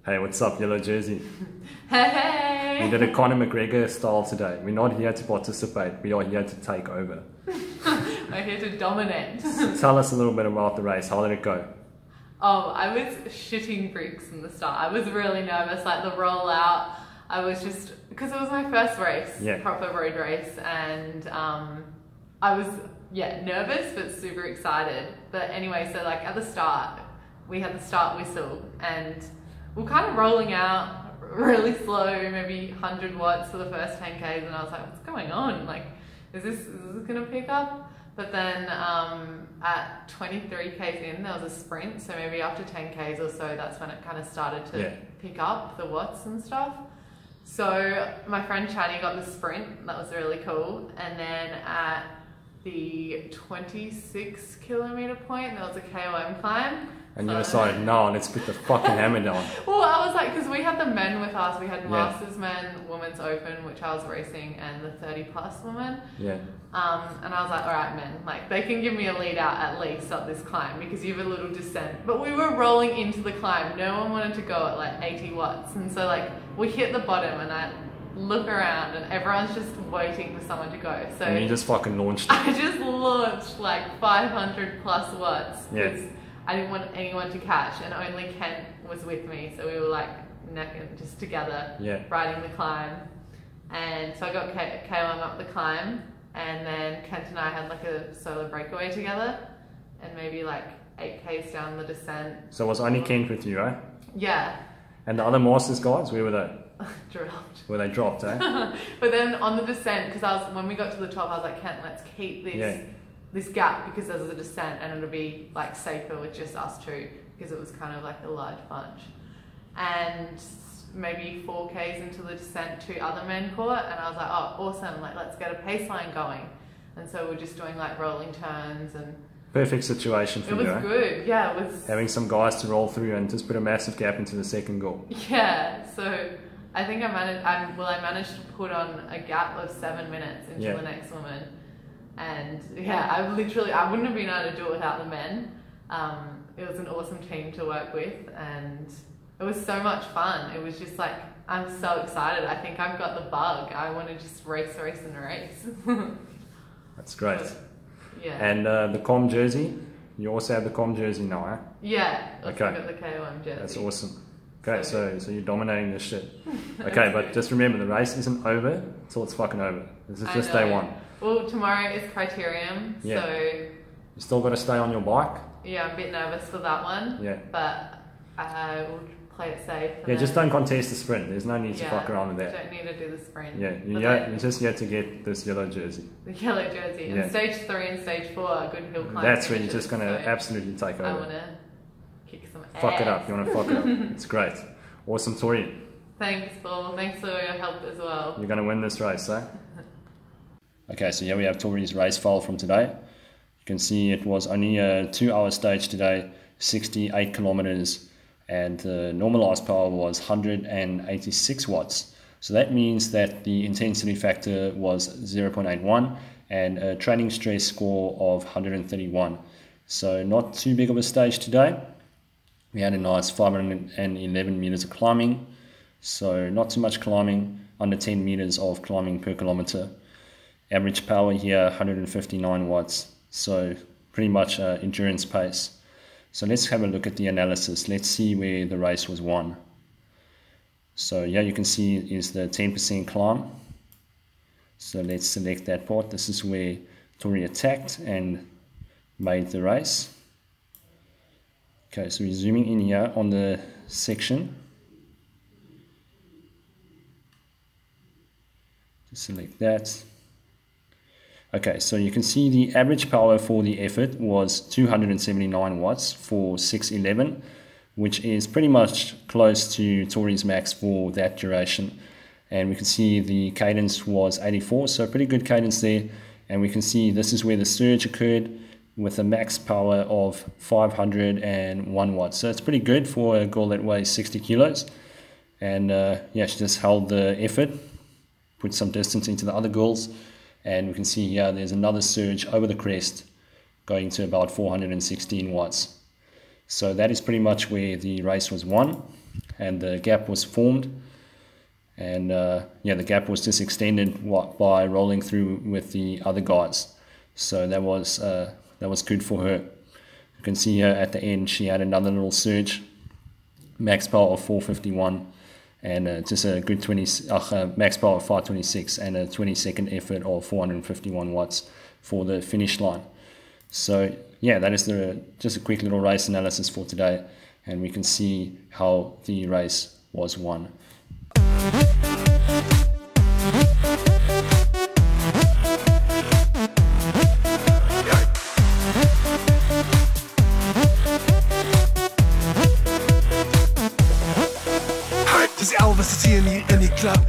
Hey, what's up, Yellow Jersey? Hey! We did a Conor McGregor style today. We're not here to participate, we are here to take over. We're here to dominate. Tell us a little bit about the race. How did it go? Oh, I was shitting bricks in the start. I was really nervous, like the rollout. I was just, because it was my first race, proper road race, and I was, nervous but super excited. But anyway, so like at the start, we had the start whistle and we're kind of rolling out really slow, maybe 100 watts for the first 10Ks, and I was like, what's going on? Like, is this gonna pick up? But then at 23Ks in, there was a sprint, so maybe after 10Ks or so, that's when it kind of started to pick up the watts and stuff. So my friend Chatty got the sprint, that was really cool, and then at the 26 kilometer point, there was a KOM climb. And you decided, no, let's put the fucking hammer down. Well, I was like, because we had the men with us, we had Masters Men, Women's Open, which I was racing, and the 30 plus woman. Yeah. And I was like, all right, men, like they can give me a lead out at least up this climb because you have a little descent. But we were rolling into the climb. No one wanted to go at like 80 watts. And so like we hit the bottom and I look around and everyone's just waiting for someone to go. So and you just fucking launched it. I just launched like 500 plus watts. Yeah. I didn't want anyone to catch, and only Kent was with me, so we were like neck and just together, riding the climb. And so I got KOM up the climb, and then Kent and I had like a solo breakaway together, and maybe like 8Ks down the descent. So it was only Kent with you, eh? Yeah. And the other Masters guys, where were they? Dropped. Were they dropped, eh? But then on the descent, because when we got to the top, I was like, Kent, let's keep this gap because there's a descent and it'll be like safer with just us two because it was kind of like a large bunch. And maybe 4Ks into the descent, 2 other men caught, and I was like, oh, awesome, like let's get a pace line going. And so we're just doing like rolling turns and perfect situation for you. It was good, yeah. It was having some guys to roll through and just put a massive gap into the second goal. Yeah, so I think I managed to put on a gap of 7 minutes into the next woman. And I wouldn't have been able to do it without the men. It was an awesome team to work with and it was so much fun. It was just like, I'm so excited. I think I've got the bug. I want to just race. That's great. Yeah. And the COM jersey, you also have the COM jersey now, eh? Yeah, okay. I've got the KOM jersey. That's awesome. Okay, so you're dominating this shit. Okay, but just remember, the race isn't over until it's fucking over. This is just day one. Well, tomorrow is Criterium, so... You still got to stay on your bike? Yeah, I'm a bit nervous for that one. Yeah. But I will play it safe. Yeah, just don't contest the sprint. There's no need to fuck around with that. Don't need to do the sprint. Yeah, you're just yet to get this yellow jersey. The yellow jersey. And stage 3 and stage 4 are good hill climb. That's where you're just going to absolutely take over. I want to kick some ass. Fuck it up. You want to fuck it up. It's great. Awesome, Tori. Thanks, Paul. Thanks for your help as well. You're going to win this race, eh? Okay, so here we have Tori's race file from today. You can see it was only a 2-hour stage today, 68 kilometers, and the normalized power was 186 watts. So that means that the intensity factor was 0.81 and a training stress score of 131. So not too big of a stage today. We had a nice 511 meters of climbing, so not too much climbing, under 10 meters of climbing per kilometer. Average power here 159 watts, so pretty much endurance pace. So let's have a look at the analysis. Let's see where the race was won. So yeah, you can see is the 10% climb. So let's select that part. This is where Tori attacked and made the race. Okay, so we're zooming in here on the section. Just select that. Okay, so you can see the average power for the effort was 279 watts for 6:11, which is pretty much close to Tori's max for that duration. And we can see the cadence was 84, so pretty good cadence there. And we can see this is where the surge occurred with a max power of 501 watts. So it's pretty good for a girl that weighs 60 kilos. And she just held the effort, put some distance into the other girls. And we can see here there's another surge over the crest going to about 416 watts. So that is pretty much where the race was won. and the gap was formed. And yeah, the gap was just extended by rolling through with the other guys. So that was good for her. You can see here at the end she had another little surge, max power of 451, and just a good max power of 526, and a 20-second effort of 451 watts for the finish line. So yeah, that is just a quick little race analysis for today, and we can see how the race was won. Das ist Elvis ist hier in die Club.